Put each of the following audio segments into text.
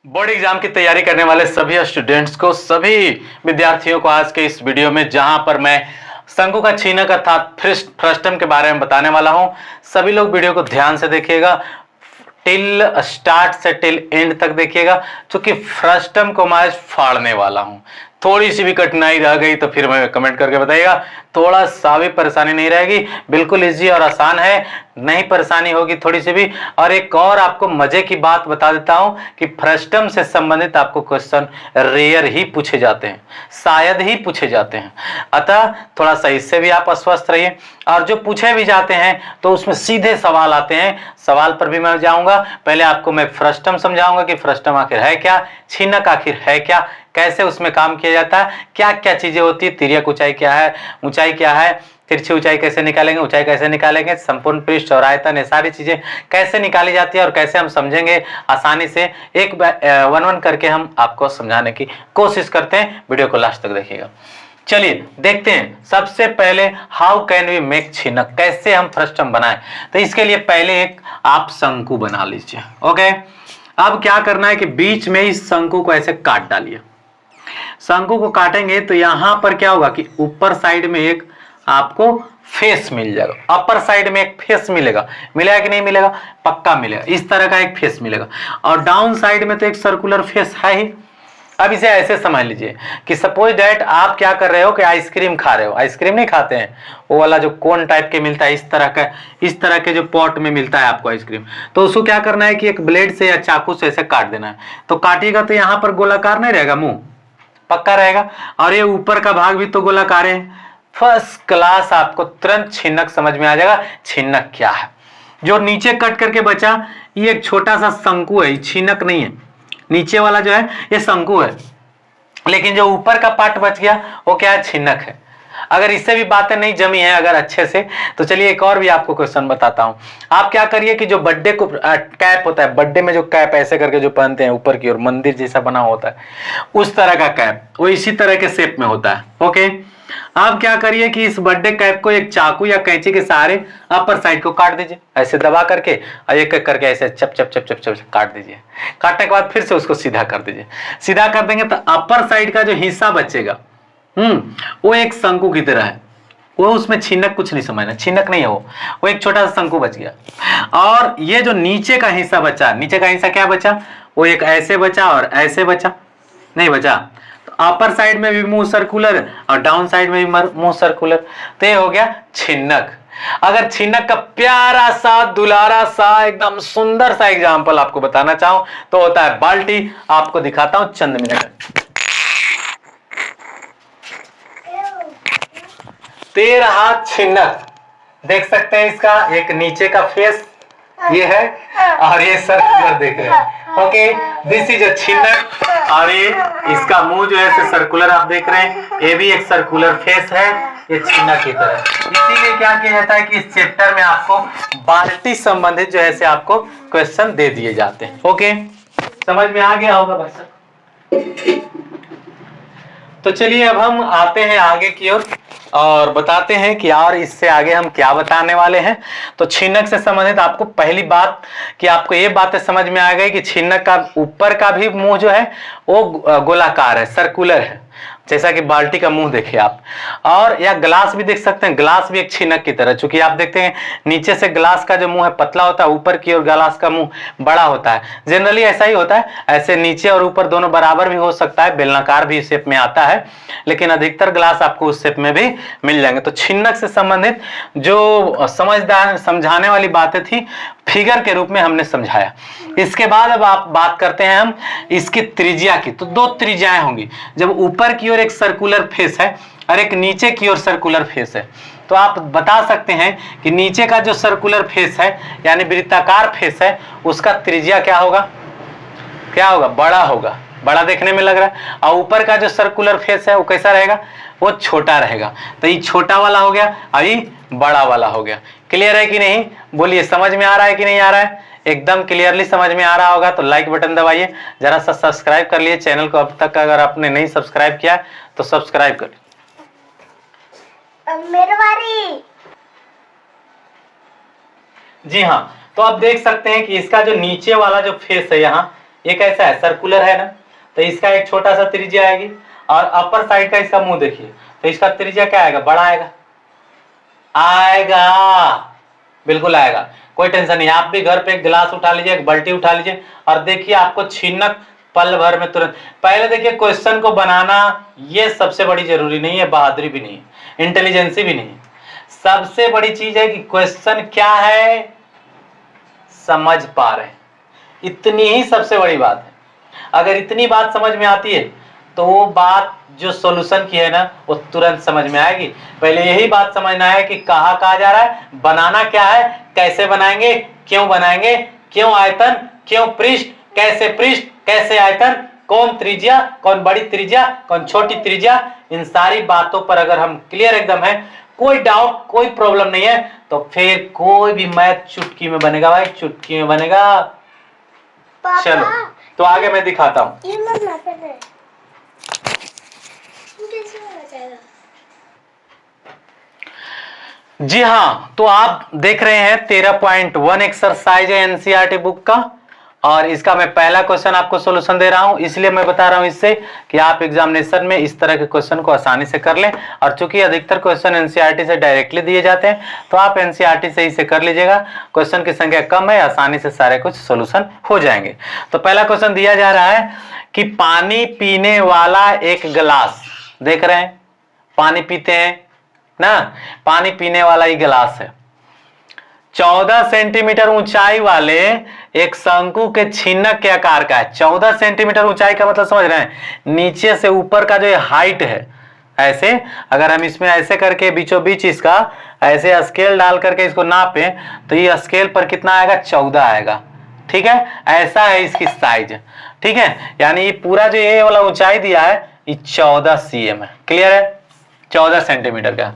Board exam की तैयारी करने वाले सभी स्टूडेंट्स को, सभी विद्यार्थियों को आज के इस वीडियो में जहां पर मैं शंकु का छीनक अर्थात फ्रस्टम के बारे में बताने वाला हूं, सभी लोग वीडियो को ध्यान से देखिएगा, टिल स्टार्ट से टिल एंड तक देखिएगा। क्योंकि फ्रस्टम को मैं आज फाड़ने वाला हूं। थोड़ी सी भी कठिनाई रह गई तो फिर मैं कमेंट करके बताइएगा। थोड़ा सा भी परेशानी नहीं रहेगी, बिल्कुल इजी और आसान है, नहीं परेशानी होगी थोड़ी सी भी। और एक और आपको मजे की बात बता देता हूं कि फ्रस्टम से संबंधित आपको क्वेश्चन रेयर ही पूछे जाते हैं, शायद ही पूछे जाते हैं। अतः थोड़ा सा इससे भी आप अस्वस्थ रहिए। और जो पूछे भी जाते हैं तो उसमें सीधे सवाल आते हैं, सवाल पर भी मैं जाऊंगा। पहले आपको मैं फ्रस्टम समझाऊंगा कि फ्रस्टम आखिर है क्या, छीनक आखिर है क्या, कैसे उसमें काम किया जाता है, क्या क्या चीजें होती है, तिर्यक ऊंचाई क्या है, ऊंचाई क्या है, तिरछी ऊंचाई कैसे निकालेंगे, ऊंचाई कैसे निकालेंगे, संपूर्ण पृष्ठ और आयतन, ये सारी चीजें कैसे निकाली जाती है और कैसे हम समझेंगे आसानी से। एक वन वन करके हम आपको समझाने की कोशिश करते हैं। वीडियो को लास्ट तक देखिएगा। चलिए देखते हैं। सबसे पहले हाउ कैन वी मेक छीनक, कैसे हम फ्रस्टम बनाएं। तो इसके लिए पहले एक आप शंकु बना लीजिए। ओके, अब क्या करना है कि बीच में इस शंकु को ऐसे काट डालिए। शंकु को काटेंगे तो यहां पर क्या होगा कि ऊपर साइड में एक आपको फेस मिल जाएगा, अपर साइड में एक फेस मिलेगा। मिलेगा कि नहीं मिलेगा? पक्का मिलेगा। इस तरह का एक फेस मिलेगा और डाउन साइड में तो एक सर्कुलर फेस है ही। अब इसे ऐसे समझ लीजिए कि सपोज दैट आप क्या कर रहे हो कि आइसक्रीम खा रहे हो। आइसक्रीम नहीं खाते हैं, वो वाला जो कोन टाइप के मिलता है, इस तरह के जो पॉट में मिलता है आपको आइसक्रीम। तो उसको क्या करना है कि एक ब्लेड से या चाकू से ऐसे काट देना है। तो काटिएगा तो यहाँ पर गोलाकार नहीं रहेगा, मुंह पक्का रहेगा। और ये ऊपर का भाग भी तो गोलाकार है। फर्स्ट क्लास, आपको तुरंत छीनक समझ में आ जाएगा। छीनक क्या है? जो नीचे कट करके बचा ये एक छोटा सा शंकु है, छीनक नहीं है। नीचे वाला जो है ये शंकु है, लेकिन जो ऊपर का पार्ट बच गया वो क्या है? छीनक है। अगर इससे भी बातें नहीं जमी है अगर अच्छे से, तो चलिए एक और भी आपको क्वेश्चन बताता हूं। आप क्या करिए कि जो बर्थडे को कैप होता है, बर्थडे में जो कैप ऐसे करके जो पहनते हैं ऊपर की ओर, मंदिर जैसा बना होता है, उस तरह का कैप वो इसी तरह के शेप में होता है। ओके, आप क्या करिए कि इस बर्थडे कैप को एक चाकू या कैंची के सहारे अपर साइड को काट दीजिए, ऐसे दबा करके और एक एक करके ऐसे चप चप चप चप चप काट दीजिए। काटने के बाद फिर से उसको सीधा कर दीजिए। सीधा कर देंगे तो अपर साइड का जो हिस्सा बचेगा वो एक शंकु की तरह है। वो उसमें छीनक कुछ नहीं समझना, छीनक नहीं है वो एक छोटा सा शंकु बच गया। और ये जो नीचे का हिस्सा बचा, नीचे का हिस्सा क्या बचा? वो एक ऐसे बचा और ऐसे बचा, नहीं बचा। तो अपर साइड में भी मुंह सर्कुलर और डाउन साइड में भी मुंह सर्कुलर, तो ये हो गया छीनक। अगर छीनक का प्यारा सा दुलारा सा एकदम सुंदर सा एग्जाम्पल आपको बताना चाहूं तो होता है बाल्टी। आपको दिखाता हूं चंद मिनट। 13 छीनक देख सकते हैं। इसका एक नीचे का फेस ये है और ये सर्कुलर देख रहे हैं। ओके, दिस इज अ छीनक। और ये इसका मुंह जो है सर्कुलर आप देख रहे हैं, ये भी एक सर्कुलर फेस है, ये छीनक की तरह। इसीलिए क्या किया जाता है कि इस चैप्टर में आपको बाल्टी संबंधित जो है आपको क्वेश्चन दे दिए जाते हैं। ओके, समझ में आ गया होगा बच्चा। तो चलिए अब हम आते हैं आगे की ओर और बताते हैं कि और इससे आगे हम क्या बताने वाले हैं। तो छीनक से संबंधित आपको पहली बात कि आपको ये बातें समझ में आ गई कि छीनक का ऊपर का भी मुंह जो है वो गोलाकार है, सर्कुलर है, जैसा कि बाल्टी का मुंह देखिए आप। और या ग्लास भी देख सकते हैं, ग्लास भी एक छीनक की तरह, चूंकि आप देखते हैं नीचे से ग्लास का जो मुंह है पतला होता है, ऊपर की ओर ग्लास का मुंह बड़ा होता है। जनरली ऐसा ही होता है, ऐसे नीचे और ऊपर दोनों बराबर भी हो सकता है, बेलनाकार भी शेप में आता है, लेकिन अधिकतर ग्लास आपको उस शेप में भी मिल जाएंगे। तो छीनक से संबंधित जो समझदार समझाने वाली बातें थी फिगर के रूप में हमने समझाया। इसके बाद अब आप बात करते हैं हम इसकी त्रिज्या की। तो दो त्रिज्याएं होंगी, जब ऊपर की ओर एक सर्कुलर फेस है और एक नीचे की ओर सर्कुलर फेस है। तो आप बता सकते हैं कि नीचे का जो सर्कुलर फेस है यानी वृत्ताकार फेस है, उसका त्रिज्या क्या होगा? क्या होगा? बड़ा होगा, बड़ा देखने में लग रहा है। और ऊपर का जो सर्कुलर फेस है वो कैसा रहेगा? वो छोटा रहेगा। तो ये छोटा वाला हो गया और ये बड़ा वाला हो गया। क्लियर है कि नहीं? बोलिए, समझ में आ रहा है कि नहीं आ रहा है? एकदम क्लियरली समझ में आ रहा होगा तो लाइक बटन दबाइए, जरा सा सब्सक्राइब कर लिए चैनल को। अब तक अगर आपने नहीं सब्सक्राइब किया तो सब्सक्राइब करिए। मेरे बारी। जी हाँ, तो आप देख सकते हैं कि इसका जो नीचे वाला जो फेस है यहाँ, ये कैसा है, सर्कुलर है ना, तो इसका एक छोटा सा त्रिज्या आएगी और अपर साइड का इसका मुंह देखिए, तो इसका त्रिज्या क्या आएगा, बड़ा आएगा, बिल्कुल आएगा, कोई टेंशन नहीं। आप भी घर पे एक गिलास उठा लीजिए, एक बाल्टी उठा लीजिए और देखिए आपको छीनक पल भर में तुरंत। पहले देखिए क्वेश्चन को बनाना ये सबसे बड़ी जरूरी नहीं है, बहादुरी भी नहीं है, इंटेलिजेंसी भी नहीं है। सबसे बड़ी चीज है कि क्वेश्चन क्या है समझ पा रहे हैं, इतनी ही सबसे बड़ी बात है। अगर इतनी बात समझ में आती है तो वो बात जो सॉल्यूशन की है ना वो तुरंत समझ में आएगी। पहले यही बात समझना है कि कहाँ जा रहा है, बनाना क्या है, कैसे बनाएंगे, क्यों आयतन, क्यों पृष्ठ, कैसे आयतन, कौन त्रिज्या, कौन बड़ी त्रिज्या, कौन छोटी त्रिज्या। इन सारी बातों पर अगर हम क्लियर एकदम है, कोई डाउट कोई प्रॉब्लम नहीं है, तो फिर कोई भी मैथ चुटकी में बनेगा भाई, चुटकी में बनेगा। चलो तो आगे मैं दिखाता हूं। जी हाँ, तो आप देख रहे हैं 13.1 एक्सरसाइज है एनसीईआरटी बुक का, और इसका मैं पहला क्वेश्चन आपको सॉल्यूशन दे रहा हूं। इसलिए मैं बता रहा हूं इससे कि आप एग्जामिनेशन में इस तरह के क्वेश्चन को आसानी से कर लें, और चूंकि अधिकतर क्वेश्चन एनसीईआरटी से डायरेक्टली दिए जाते हैं तो आप एनसीईआरटी से ही से कर लीजिएगा। क्वेश्चन की संख्या कम है, आसानी से सारे कुछ सॉल्यूशन हो जाएंगे। तो पहला क्वेश्चन दिया जा रहा है कि पानी पीने वाला एक गिलास, देख रहे हैं पानी पीते हैं ना, पानी पीने वाला ही गिलास है, 14 सेंटीमीटर ऊंचाई वाले एक शंकु के छीनक के आकार का है। 14 सेंटीमीटर ऊंचाई का मतलब समझ रहे हैं, नीचे से ऊपर का जो हाइट है, ऐसे अगर हम इसमें ऐसे करके बीचों बीच इसका ऐसे स्केल डाल करके इसको नापे तो ये स्केल पर कितना आएगा, 14 आएगा। ठीक है, ऐसा है इसकी साइज। ठीक है, यानी ये पूरा जो ये वाला ऊंचाई दिया है ये 14 cm है। क्लियर है, 14 सेंटीमीटर का,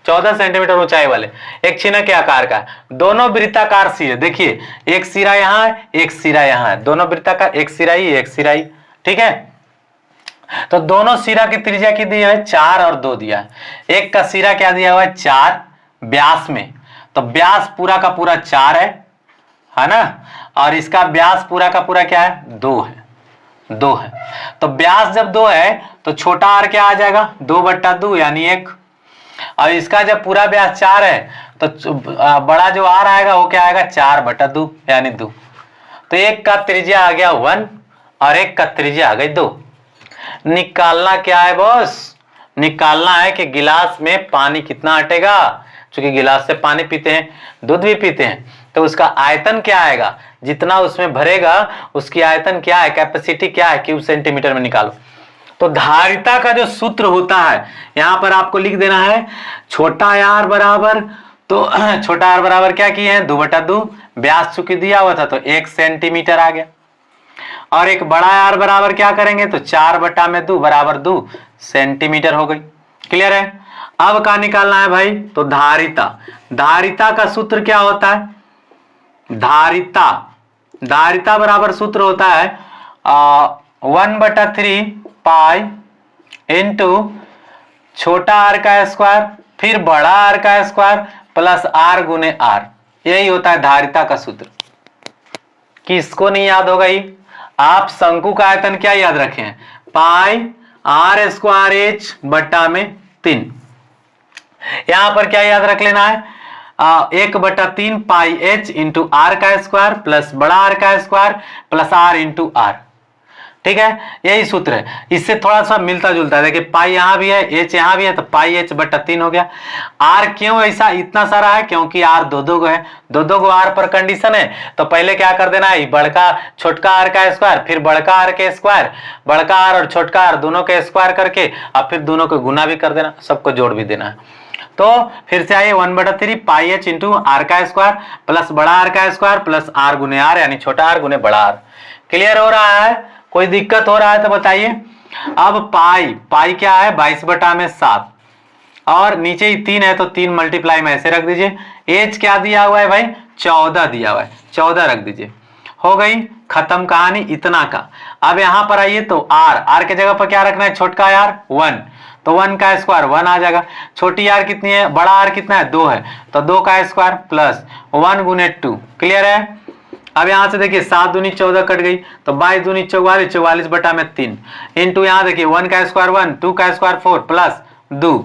14 सेंटीमीटर ऊंचाई वाले एक छीनक के आकार का, दोनों वृत्ताकार सिरे, देखिए एक सिरा यहाँ है एक सिरा यहाँ है, दोनों वृत्ताकार, एक सिरा ही एक सिरा ही। ठीक है, तो दोनों सिरा की त्रिज्या की दी है 4 और 2 दिया है। एक का सिरा क्या दिया हुआ है 4 व्यास में, तो व्यास पूरा का पूरा 4 है ना, और इसका व्यास पूरा का पूरा क्या है 2 है, 2 है। तो व्यास जब 2 है तो छोटा आर क्या आ जाएगा, 2/2 यानी 1, और इसका जब पूरा व्यास 4 है तो बड़ा जो आर आएगा वो क्या आएगा 4/2 यानी 2। तो एक का त्रिज्या आ गया 1 और एक का त्रिज्या आ गई 2। निकालना क्या है बॉस, निकालना है कि गिलास में पानी कितना हटेगा, क्योंकि गिलास से पानी पीते हैं, दूध भी पीते हैं, तो उसका आयतन क्या आएगा, जितना उसमें भरेगा उसकी आयतन क्या है, कैपेसिटी क्या है, क्यूब सेंटीमीटर में निकालो। तो धारिता का जो सूत्र होता है यहां पर आपको लिख देना है, छोटा आर बराबर, तो छोटा आर बराबर क्या किए हैं 2/2, व्यास चूंकि दिया हुआ था तो 1 सेंटीमीटर आ गया, और एक बड़ा आर बराबर क्या करेंगे तो 4/2 बराबर 2 सेंटीमीटर हो गई। क्लियर है, अब क्या निकालना है भाई, तो धारिता, धारिता का सूत्र क्या होता है, धारिता बराबर सूत्र होता है 1/3 पाई इंटू छोटा आर का स्क्वायर फिर बड़ा आर का स्क्वायर प्लस आर गुने आर, यही होता है धारिता का सूत्र। किसको नहीं याद होगा ये, आप शंकु का आयतन क्या याद रखें, पाई आर स्क्वायर एच बटा में 3। यहां पर क्या याद रख लेना है 1/3 पाई एच इंटू आर का स्क्वायर प्लस बड़ा आर का square plus R into R. ठीक है, यही सूत्र है, इससे थोड़ा सा मिलता जुलता है। देखिए पाई यहां भी है एच यहां भी है, तो पाई एच बटा 3 हो गया। आर क्यों ऐसा इतना सारा है, क्योंकि आर दो गो है, दो गो आर पर कंडीशन है, तो पहले क्या कर देना है, बड़का छोटका आर का स्क्वायर फिर बड़का आर के स्क्वायर, बड़का आर और छोटका आर दोनों के स्क्वायर करके अब फिर दोनों को गुना भी कर देना, सबको जोड़ भी देना है। तो फिर से आइए 1/3 पाई एच इंटू आर का स्क्वायर प्लस बड़ा आर का स्क्वायर प्लस आर गुने आर यानी छोटा आर गुने बड़ा आर। क्लियर हो रहा है, कोई दिक्कत हो रहा है तो बताइए। अब पाई क्या है 22/7 और नीचे ही 3 है तो 3 मल्टीप्लाई में ऐसे रख दीजिए। एच क्या दिया हुआ है भाई 14 दिया हुआ है, 14 रख दीजिए, हो गई खत्म कहानी इतना का। अब यहां पर आइए तो आर के जगह पर क्या रखना है, छोटका आर 1, तो 1 का स्क्वायर 1 आ जाएगा। छोटी आर कितनी है, बड़ा आर कितना है 2 है, तो 2 का स्क्वायर प्लस 1 गुने 2। क्लियर है, अब यहाँ से देखिए 7 दूनी 14 कट गई, तो 22 दूनी 44, 44 बटा में 3 इंटू यहाँ देखिए 1 का स्क्वायर 1, 2 का स्क्वायर 4 प्लस 2,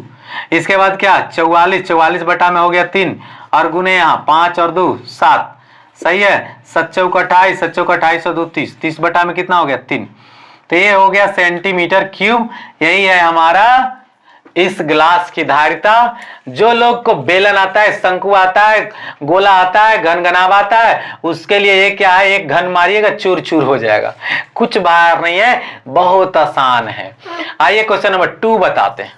इसके बाद क्या 44, 44 बटा में हो गया 3 और गुने यहाँ 5 और 2 7, सही है। 7 चौक 28, 7 चौक 28 और 2 30, 30 बटा में कितना हो गया 3, तो ये हो गया सेंटीमीटर क्यूब। यही है हमारा इस ग्लास की धारिता। जो लोग को बेलन आता है, शंकु आता है, गोला आता है, घन घनाभ आता है, उसके लिए ये क्या है, एक घन मारिएगा चूर चूर हो जाएगा, कुछ बाहर नहीं है, बहुत आसान है। आइए क्वेश्चन नंबर 2 बताते हैं।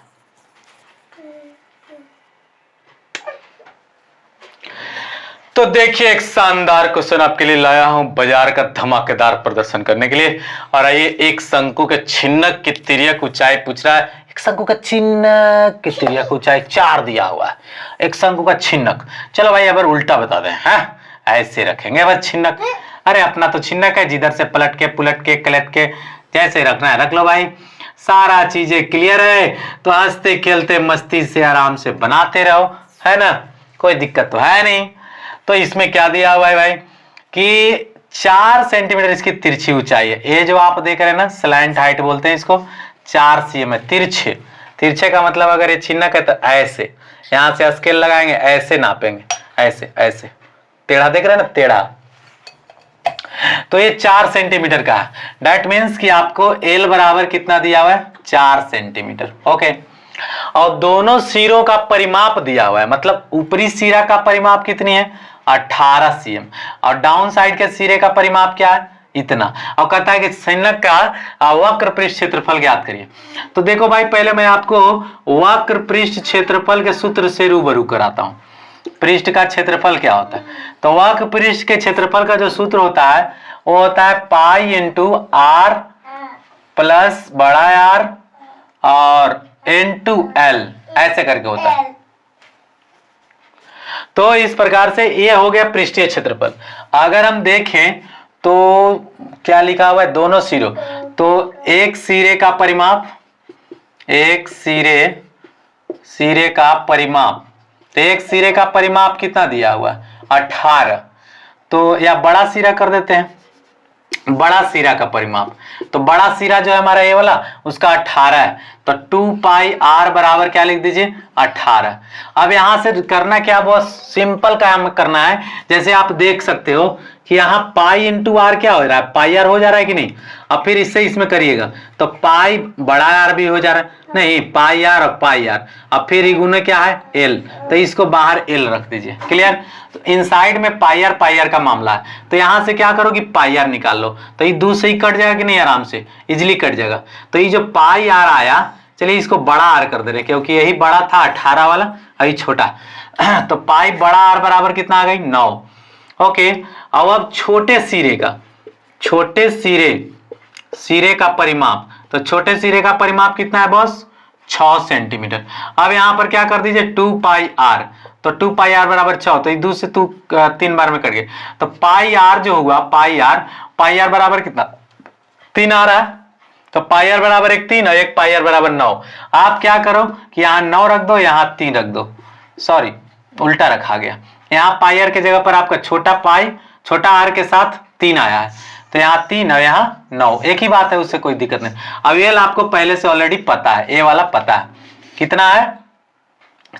तो देखिए एक शानदार क्वेश्चन आपके लिए लाया हूं बाजार का धमाकेदार प्रदर्शन करने के लिए। और आइए, एक शंकु के छिन्नक की तिर्यक ऊंचाई पूछ रहा है। एक शंकु का छिन्नक की तिर्यक ऊंचाई 4 दिया हुआ है, एक शंकु का छिन्नक। चलो भाई अब उल्टा बता दें, हैं ऐसे रखेंगे बस छिन्नक। अरे अपना तो छिन्नक है, जिधर से पलट के पुलट के कलट के जैसे रखना है रख लो भाई, सारा चीजें क्लियर है। तो हंसते खेलते मस्ती से आराम से बनाते रहो, है ना, कोई दिक्कत तो है नहीं। तो इसमें क्या दिया हुआ है भाई कि 4 सेंटीमीटर इसकी तिरछी ऊंचाई है। ये जो आप देख रहे हैं ना, स्लैंट हाइट बोलते हैं इसको, 4 cm है। तिरछे, तिरछे का मतलब अगर ये छिन्नक है तो ऐसे यहां से स्केल लगाएंगे, ऐसे नापेंगे, ऐसे ऐसे टेढ़ा देख रहे हैं ना, टेढ़ा। तो ये 4 सेंटीमीटर का है। दैट मीन्स कि आपको एल बराबर कितना दिया हुआ है 4 सेंटीमीटर। ओके, और दोनों सिरों का परिमाप दिया हुआ है, मतलब ऊपरी सिरा का परिमाप कितनी है 18 cm और डाउन साइड के सिरे का परिमाप क्या है इतना। और कहता है कि छिन्नक का वक्र पृष्ठ क्षेत्रफल ज्ञात करिए। तो देखो भाई, पहले मैं आपको वक्र पृष्ठ क्षेत्रफल के सूत्र से रूबरू कराता हूं। पृष्ठ का क्षेत्रफल क्या होता है, तो वक्र पृष्ठ के क्षेत्रफल का जो सूत्र होता है वो होता है पाई इंटू आर प्लस बड़ा आर और इंटू एल, ऐसे करके होता है। तो इस प्रकार से ये हो गया पृष्ठीय क्षेत्रफल। अगर हम देखें तो क्या लिखा हुआ है दोनों सिरों, तो एक सिरे का परिमाप, एक सिरे का परिमाप, तो एक सिरे का परिमाप कितना दिया हुआ है 18। तो या बड़ा सिरा कर देते हैं, बड़ा सिरा का परिमाप, तो बड़ा सिरा जो है हमारा ये वाला उसका 18 है, तो 2 पाई आर बराबर क्या लिख दीजिए 18। अब यहां से करना क्या, बहुत सिंपल काम करना है। जैसे आप देख सकते हो कि यहाँ पाई इंटू आर क्या हो रहा है, पाई आर हो जा रहा है कि नहीं। अब फिर इससे इसमें करिएगा तो पाई बड़ा आर भी हो जा रहा है, नहीं पाई आर और पाई आर, अब फिर गुना क्या है एल, तो इसको बाहर एल रख दीजिए। क्लियर, तो इनसाइड में पाई आर का मामला है। तो यहां से क्या करो कि पाई आर निकाल लो, तो ये 2 से ही कट जाएगा कि नहीं, आराम से इजिली कट जाएगा। तो ये जो पाई आर आया, चलिए इसको बड़ा आर कर दे रहे क्योंकि यही बड़ा था 18 वाला, अभी छोटा। तो पाई बड़ा आर बराबर कितना आ गई 9। ओके, अब छोटे सिरे का, छोटे सिरे का परिमाप, तो छोटे सिरे का परिमाप कितना है बॉस 6 सेंटीमीटर। अब यहां पर क्या कर दीजिए 2 पाई आर, तो 2 पाई आर बराबर 6, तो 2 से 2 3 बार में कट गए, तो पाई आर जो हुआ पाई आर बराबर कितना 3 आ रहा है, तो पाई आर बराबर 1 3 और 1 पाई आर बराबर 9। आप क्या करो कि यहाँ 9 रख दो, यहाँ 3 रख दो, सॉरी उल्टा रखा गया। यहाँ पाई आर के जगह पर आपका छोटा आर के साथ 3 आया है, तो यहाँ 3 और यहाँ 9, एक ही बात है, उससे कोई दिक्कत नहीं। अब ये आपको पहले से ऑलरेडी पता है, ये वाला पता है कितना है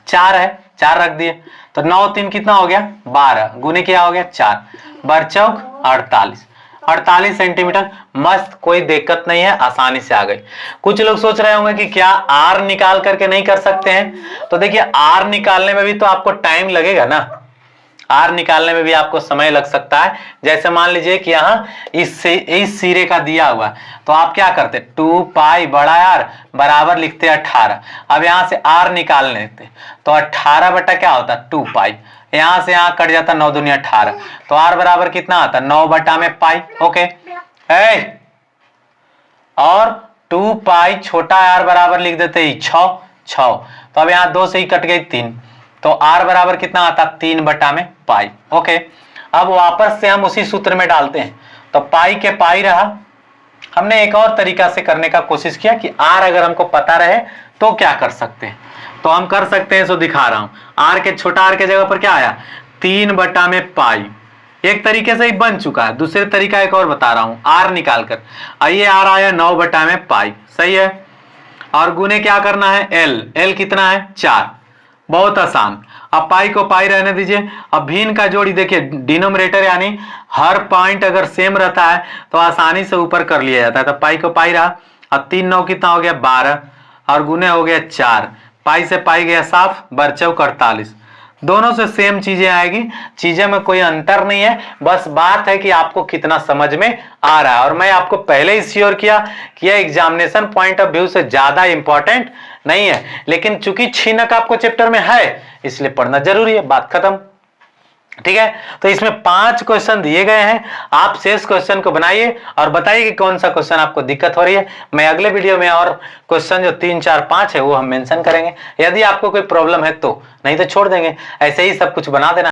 4 है, 4 रख दिए, तो 9 3 कितना हो गया 12, गुने क्या हो गया 4 बर चौक 48 सेंटीमीटर। मस्त, कोई दिक्कत नहीं है, आसानी से आ गई। कुछ लोग सोच रहे होंगे कि क्या आर निकाल करके नहीं कर सकते हैं, तो देखिए आर निकालने में भी तो आपको टाइम लगेगा ना, आर निकालने में भी आपको समय लग सकता है। जैसे मान लीजिए कि यहाँ इस सिरे का दिया हुआ, तो आप क्या करते 2 पाई बड़ा आर बराबर लिखते 18। अब यहाँ से आर निकाल लेते, तो 18 बटा क्या होता 2 पाई, यहां से यहां कट जाता 9 दूनी 18, तो आर बराबर कितना आता 9 बटा में पाई। ओके, और 2 पाई छोटा आर बराबर लिख देते ही 6, तो अब यहाँ 2 से ही कट गई 3, तो आर बराबर कितना आता 3 बटा में पाई। ओके, अब वापस से हम उसी सूत्र में डालते हैं, तो पाई के पाई रहा। हमने एक और तरीका से करने का कोशिश किया कि आर अगर हमको पता रहे तो क्या कर सकते हैं, तो हम कर सकते हैं, सो दिखा रहा हूं। आर के छोटा आर के जगह पर क्या आया 3 बटा में पाई, एक तरीके से ही बन चुका है, दूसरे तरीका एक और बता रहा हूं, आर निकाल कर। आइए आर आया 9/पाई, सही है। और गुने क्या करना है, एल, एल कितना है 4, बहुत आसान। अब पाई को पाई रहने दीजिए। अब भिन्न का जोड़ी देखिए, डिनोमिनेटर यानी हर पॉइंट अगर सेम रहता है तो आसानी से ऊपर कर लिया जाता है। तो पाई को पाई रहा, अब 3 9 कितना हो गया 12, और गुने हो गया 4, पाई से पाई गया साफ, बरचौक 48। दोनों से सेम चीजें आएगी, चीजें में कोई अंतर नहीं है, बस बात है कि आपको कितना समझ में आ रहा है। और मैं आपको पहले ही श्योर किया कि यह एग्जामिनेशन पॉइंट ऑफ व्यू से ज्यादा इंपॉर्टेंट नहीं है, लेकिन चूंकि छीनक आपको चैप्टर में है इसलिए पढ़ना जरूरी है, बात खत्म। ठीक है, तो इसमें 5 क्वेश्चन दिए गए हैं, आप शेष क्वेश्चन को बनाइए और बताइए कि कौन सा क्वेश्चन आपको दिक्कत हो रही है। मैं अगले वीडियो में और क्वेश्चन जो 3 4 5 है वो हम मेंशन करेंगे, यदि आपको कोई प्रॉब्लम है तो, नहीं तो छोड़ देंगे, ऐसे ही सब कुछ बना देना।